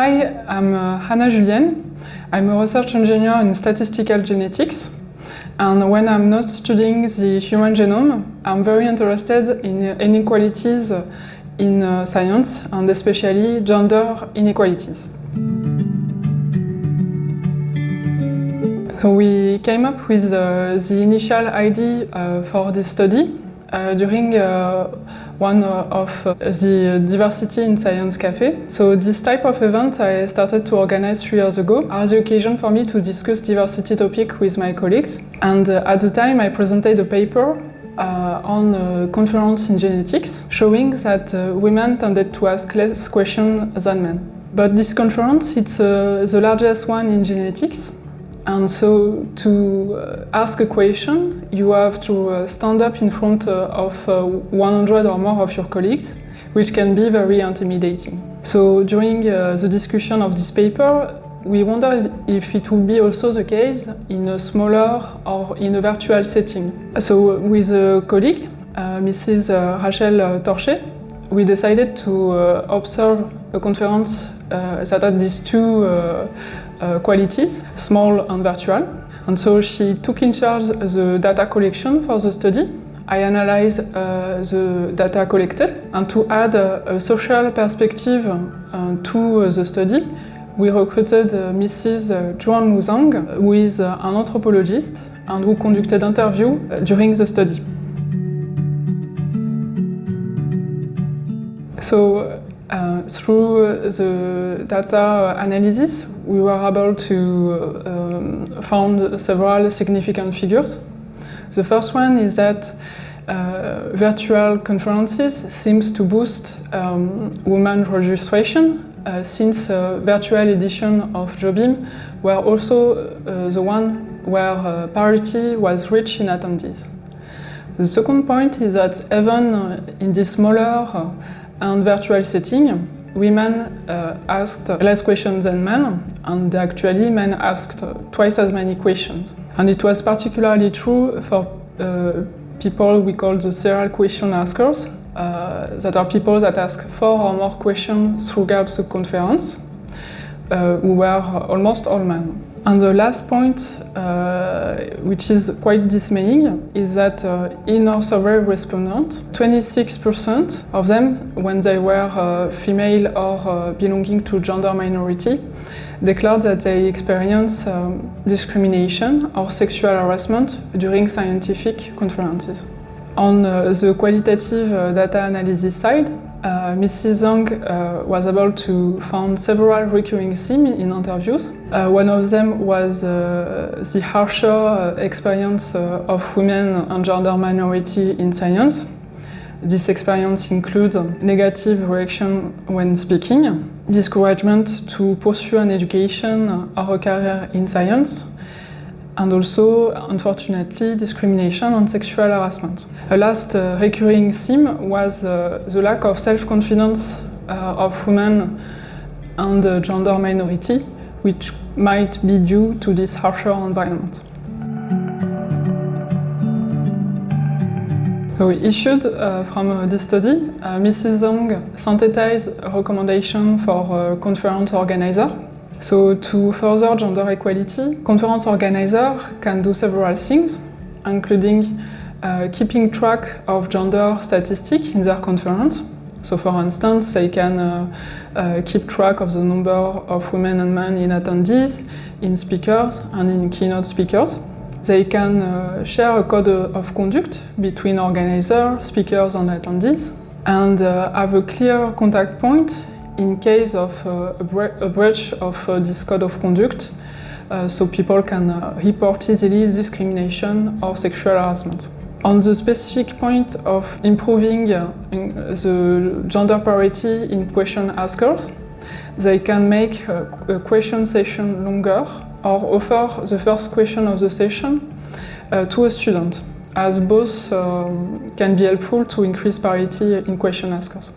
Hi, I'm Hannah Julien. I'm a research engineer in statistical genetics. And when I'm not studying the human genome, I'm very interested in inequalities in science, and especially gender inequalities. So we came up with the initial idea for this study during one of the Diversity in Science Cafe. So this type of event I started to organize 3 years ago as the occasion for me to discuss diversity topic with my colleagues. And at the time I presented a paper on a conference in genetics showing that women tended to ask less questions than men. But this conference, it's the largest one in genetics. And so to ask a question, you have to stand up in front of 100 or more of your colleagues, which can be very intimidating. So during the discussion of this paper, we wondered if it would be also the case in a smaller or in a virtual setting. So with a colleague, Mrs. Rachel Torchet, we decided to observe a conference that had these two qualities, small and virtual. And so she took in charge the data collection for the study. I analyzed the data collected, and to add a social perspective to the study, we recruited Mrs. Zhuan Luzang, who is an anthropologist and who conducted interviews during the study. So through the data analysis, we were able to find several significant figures. The first one is that virtual conferences seems to boost women registration since virtual edition of Jobim were also the one where parity was reached in attendees. The second point is that even in this smaller and virtual setting, women asked less questions than men, and actually men asked twice as many questions. And it was particularly true for people we call the serial question askers, that are people that ask 4 or more questions throughout the conference, who were almost all men. And the last point, which is quite dismaying, is that in our survey respondents, 26% of them, when they were female or belonging to gender minority, declared that they experience discrimination or sexual harassment during scientific conferences. On the qualitative data analysis side, Mrs. Zhang was able to find several recurring themes in interviews. One of them was the harsher experience of women and gender minority in science. This experience includes negative reaction when speaking, discouragement to pursue an education or a career in science, and also, unfortunately, discrimination and sexual harassment. A last recurring theme was the lack of self-confidence of women and the gender minority, which might be due to this harsher environment. So we issued from this study, Mrs. Zhang synthesized a recommendation for a conference organizer. So to further gender equality, conference organizers can do several things, including keeping track of gender statistics in their conference. So for instance, they can keep track of the number of women and men in attendees, in speakers and in keynote speakers. They can share a code of conduct between organizers, speakers and attendees, and have a clear contact point in case of a breach of this code of conduct, so people can report easily discrimination or sexual harassment. On the specific point of improving the gender parity in question askers, they can make a question session longer or offer the first question of the session to a student, as both can be helpful to increase parity in question askers.